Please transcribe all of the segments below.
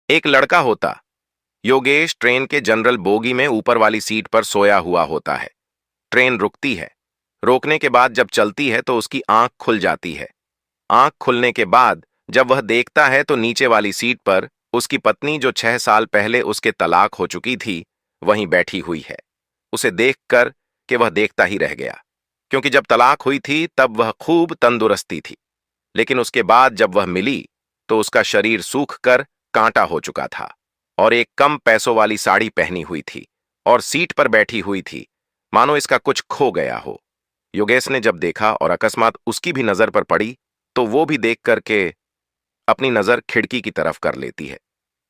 एक लड़का होता। योगेश ट्रेन के जनरल बोगी में ऊपर वाली सीट पर सोया हुआ होता है। ट्रेन रुकती है। रोकने के बाद जब चलती है तो उसकी आंख खुल जाती है। आंख खुलने के बाद जब वह देखता है तो नीचे वाली सीट पर उसकी पत्नी, जो 6 साल पहले उसके तलाक हो चुकी थी, वहीं बैठी हुई है। उसे देखकर कि वह देखता ही रह गया, क्योंकि जब तलाक हुई थी तब वह खूब तंदुरुस्ती थी, लेकिन उसके बाद जब वह मिली तो उसका शरीर सूख कर कांटा हो चुका था और एक कम पैसों वाली साड़ी पहनी हुई थी और सीट पर बैठी हुई थी, मानो इसका कुछ खो गया हो। योगेश ने जब देखा और अकस्मात उसकी भी नजर पर पड़ी तो वो भी देख करके अपनी नजर खिड़की की तरफ कर लेती है।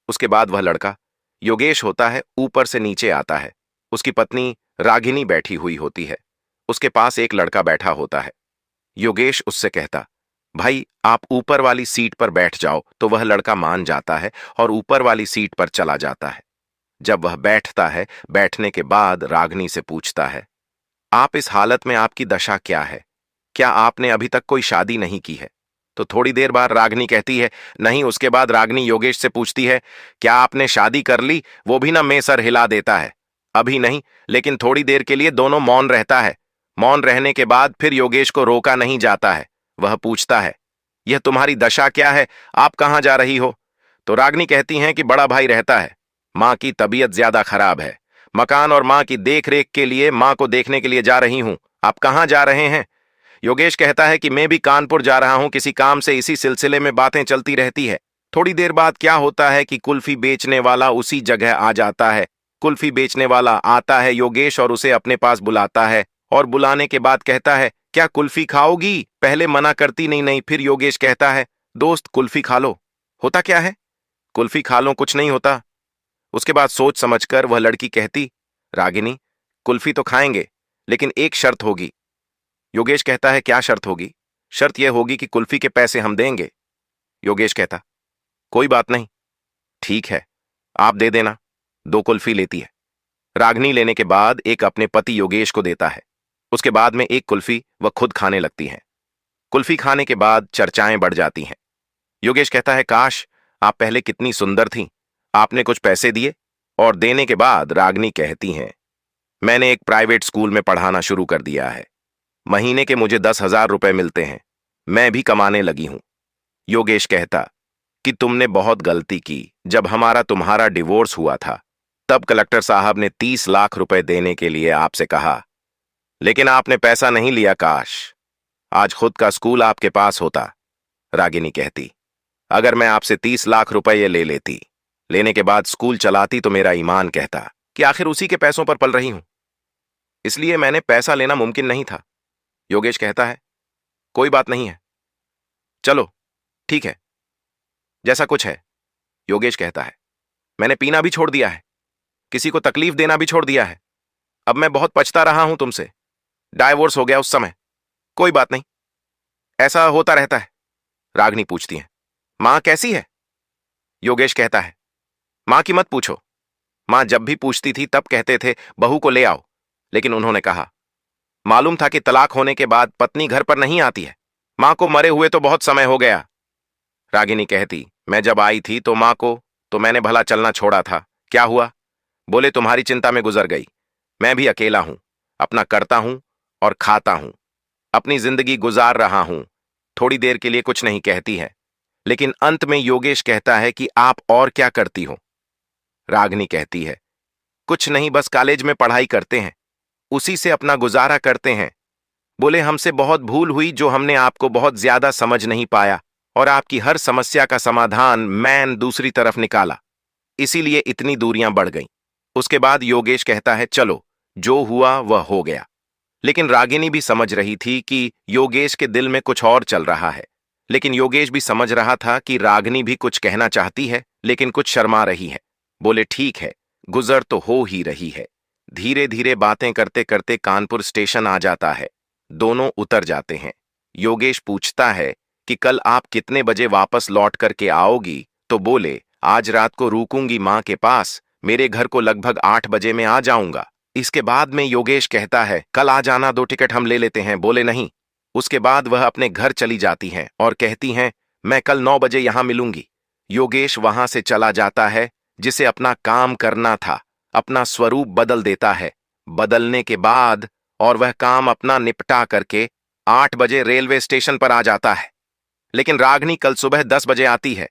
उसके बाद वह लड़का योगेश होता है, ऊपर से नीचे आता है। उसकी पत्नी रागिनी बैठी हुई होती है। उसके पास एक लड़का बैठा होता है। योगेश उससे कहता, भाई आप ऊपर वाली सीट पर बैठ जाओ, तो वह लड़का मान जाता है और ऊपर वाली सीट पर चला जाता है। जब वह बैठता है, बैठने के बाद रागिनी से पूछता है, आप इस हालत में आपकी दशा क्या है? क्या आपने अभी तक कोई शादी नहीं की है? तो थोड़ी देर बाद रागिनी कहती है, नहीं। उसके बाद रागिनी योगेश से पूछती है, क्या आपने शादी कर ली? वो भी ना में सर हिला देता है, अभी नहीं। लेकिन थोड़ी देर के लिए दोनों मौन रहता है। मौन रहने के बाद फिर योगेश को रोका नहीं जाता है। वह पूछता है, यह तुम्हारी दशा क्या है? आप कहां जा रही हो? तो रागिनी कहती हैं कि बड़ा भाई रहता है, मां की तबीयत ज्यादा खराब है, मकान और मां की देख रेख के लिए मां को देखने के लिए जा रही हूं। आप कहां जा रहे हैं? योगेश कहता है कि मैं भी कानपुर जा रहा हूं किसी काम से। इसी सिलसिले में बातें चलती रहती है। थोड़ी देर बाद क्या होता है कि कुल्फी बेचने वाला उसी जगह आ जाता है। कुल्फी बेचने वाला आता है योगेश और उसे अपने पास बुलाता है और बुलाने के बाद कहता है, क्या कुल्फी खाओगी? पहले मना करती नहीं नहीं। फिर योगेश कहता है, दोस्त कुल्फी खा लो। होता क्या है? कुल्फी खा लो, कुछ नहीं होता। उसके बाद सोच समझकर वह लड़की कहती, रागिनी कुल्फी तो खाएंगे, लेकिन एक शर्त होगी। योगेश कहता है, क्या शर्त होगी? शर्त यह होगी कि कुल्फी के पैसे हम देंगे। योगेश कहता, कोई बात नहीं, ठीक है, आप दे देना। 2 कुल्फी लेती है। रागिनी लेने के बाद एक अपने पति योगेश को देता है। उसके बाद में एक कुल्फी वह खुद खाने लगती है। कुल्फी खाने के बाद चर्चाएं बढ़ जाती हैं। योगेश कहता है, काश आप पहले कितनी सुंदर थीं। आपने कुछ पैसे दिए? और देने के बाद रागिनी कहती हैं, मैंने एक प्राइवेट स्कूल में पढ़ाना शुरू कर दिया है। महीने के मुझे 10,000 रुपए मिलते हैं। मैं भी कमाने लगी हूं। योगेश कहता कि तुमने बहुत गलती की। जब हमारा तुम्हारा डिवोर्स हुआ था तब कलेक्टर साहब ने 30 लाख रुपए देने के लिए आपसे कहा, लेकिन आपने पैसा नहीं लिया। काश आज खुद का स्कूल आपके पास होता। रागिनी कहती, अगर मैं आपसे 30 लाख रुपए ले लेती, लेने के बाद स्कूल चलाती, तो मेरा ईमान कहता कि आखिर उसी के पैसों पर पल रही हूं, इसलिए मैंने पैसा लेना मुमकिन नहीं था। योगेश कहता है, कोई बात नहीं है, चलो ठीक है, जैसा कुछ है। योगेश कहता है, मैंने पीना भी छोड़ दिया है, किसी को तकलीफ देना भी छोड़ दिया है। अब मैं बहुत पछता रहा हूं तुमसे। डाइवोर्स हो गया उस समय। कोई बात नहीं, ऐसा होता रहता है। रागिनी पूछती है, मां कैसी है? योगेश कहता है, मां की मत पूछो। मां जब भी पूछती थी तब कहते थे, बहू को ले आओ, लेकिन उन्होंने कहा, मालूम था कि तलाक होने के बाद पत्नी घर पर नहीं आती है। मां को मरे हुए तो बहुत समय हो गया। रागिनी कहती, मैं जब आई थी तो मां को तो मैंने भला चलना छोड़ा था। क्या हुआ? बोले, तुम्हारी चिंता में गुजर गई। मैं भी अकेला हूं, अपना करता हूं और खाता हूं, अपनी जिंदगी गुजार रहा हूं। थोड़ी देर के लिए कुछ नहीं कहती है, लेकिन अंत में योगेश कहता है कि आप और क्या करती हो? रागिनी कहती है, कुछ नहीं, बस कॉलेज में पढ़ाई करते हैं, उसी से अपना गुजारा करते हैं। बोले, हमसे बहुत भूल हुई जो हमने आपको बहुत ज्यादा समझ नहीं पाया और आपकी हर समस्या का समाधान मैन दूसरी तरफ निकाला, इसीलिए इतनी दूरियां बढ़ गईं। उसके बाद योगेश कहता है, चलो जो हुआ वह हो गया। लेकिन रागिनी भी समझ रही थी कि योगेश के दिल में कुछ और चल रहा है। लेकिन योगेश भी समझ रहा था कि रागिनी भी कुछ कहना चाहती है, लेकिन कुछ शर्मा रही है। बोले, ठीक है, गुजर तो हो ही रही है। धीरे धीरे बातें करते करते कानपुर स्टेशन आ जाता है। दोनों उतर जाते हैं। योगेश पूछता है कि कल आप कितने बजे वापस लौट करके आओगी? तो बोले, आज रात को रुकूंगी मां के पास, मेरे घर को लगभग 8 बजे में आ जाऊंगा। इसके बाद में योगेश कहता है, कल आ जाना, 2 टिकट हम ले लेते हैं। बोले, नहीं। उसके बाद वह अपने घर चली जाती हैं और कहती हैं, मैं कल 9 बजे यहां मिलूंगी। योगेश वहां से चला जाता है, जिसे अपना काम करना था, अपना स्वरूप बदल देता है। बदलने के बाद और वह काम अपना निपटा करके 8 बजे रेलवे स्टेशन पर आ जाता है। लेकिन रागिनी कल सुबह 10 बजे आती है।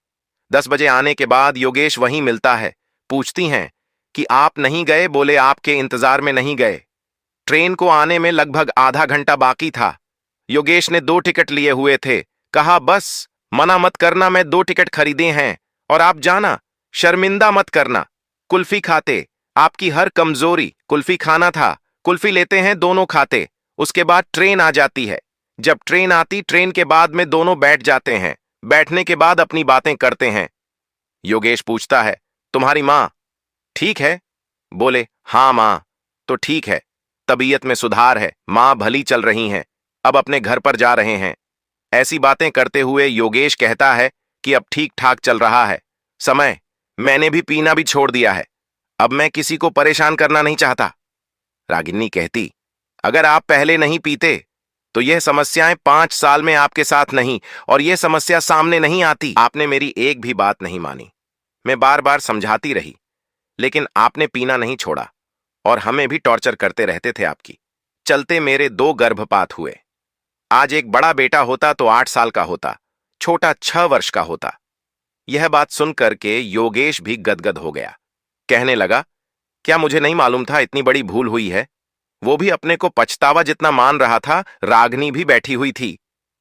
10 बजे आने के बाद योगेश वहीं मिलता है। पूछती हैं कि आप नहीं गए? बोले आपके इंतजार में नहीं गए। ट्रेन को आने में लगभग आधा घंटा बाकी था। योगेश ने 2 टिकट लिए हुए थे। कहा बस मना मत करना, मैं 2 टिकट खरीदे हैं और आप जाना, शर्मिंदा मत करना। कुल्फी खाते, आपकी हर कमजोरी, कुल्फी खाना था, कुल्फी लेते हैं, दोनों खाते। उसके बाद ट्रेन आ जाती है। जब ट्रेन आती, ट्रेन के बाद में दोनों बैठ जाते हैं। बैठने के बाद अपनी बातें करते हैं। योगेश पूछता है, तुम्हारी माँ ठीक है? बोले, हाँ माँ तो ठीक है, तबीयत में सुधार है, माँ भली चल रही हैं, अब अपने घर पर जा रहे हैं। ऐसी बातें करते हुए योगेश कहता है कि अब ठीक ठाक चल रहा है समय, मैंने भी पीना भी छोड़ दिया है, अब मैं किसी को परेशान करना नहीं चाहता। रागिनी कहती, अगर आप पहले नहीं पीते तो यह समस्याएं 5 साल में आपके साथ नहीं और यह समस्या सामने नहीं आती। आपने मेरी एक भी बात नहीं मानी। मैं बार बार समझाती रही, लेकिन आपने पीना नहीं छोड़ा और हमें भी टॉर्चर करते रहते थे आपकी। चलते मेरे 2 गर्भपात हुए। आज एक बड़ा बेटा होता तो 8 साल का होता, छोटा 6 वर्ष का होता। यह बात सुनकर के योगेश भी गदगद हो गया। कहने लगा, क्या मुझे नहीं मालूम था इतनी बड़ी भूल हुई है? वो भी अपने को पछतावा जितना मान रहा था। रागिनी भी बैठी हुई थी,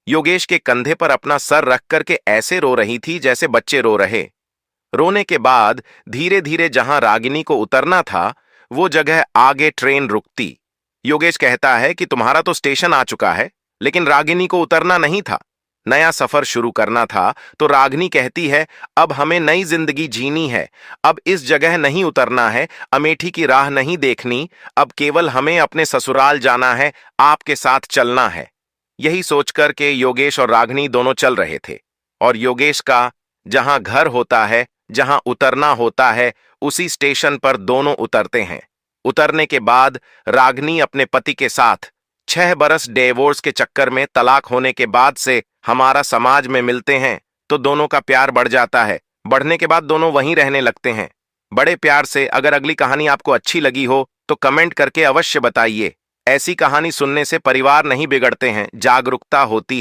योगेश के कंधे पर अपना सर रख करके ऐसे रो रही थी जैसे बच्चे रो रहे। रोने के बाद धीरे धीरे जहां रागिनी को उतरना था, वो जगह आगे ट्रेन रुकती। योगेश कहता है कि तुम्हारा तो स्टेशन आ चुका है, लेकिन रागिनी को उतरना नहीं था, नया सफर शुरू करना था। तो रागिनी कहती है, अब हमें नई जिंदगी जीनी है, अब इस जगह नहीं उतरना है, अमेठी की राह नहीं देखनी, अब केवल हमें अपने ससुराल जाना है, आपके साथ चलना है। यही सोचकर के योगेश और रागिनी दोनों चल रहे थे। और योगेश का जहां घर होता है, जहां उतरना होता है, उसी स्टेशन पर दोनों उतरते हैं। उतरने के बाद रागिनी अपने पति के साथ 6 बरस डिवोर्स के चक्कर में, तलाक होने के बाद से हमारा समाज में मिलते हैं तो दोनों का प्यार बढ़ जाता है। बढ़ने के बाद दोनों वहीं रहने लगते हैं बड़े प्यार से। अगर अगली कहानी आपको अच्छी लगी हो तो कमेंट करके अवश्य बताइए। ऐसी कहानी सुनने से परिवार नहीं बिगड़ते हैं, जागरूकता होती है।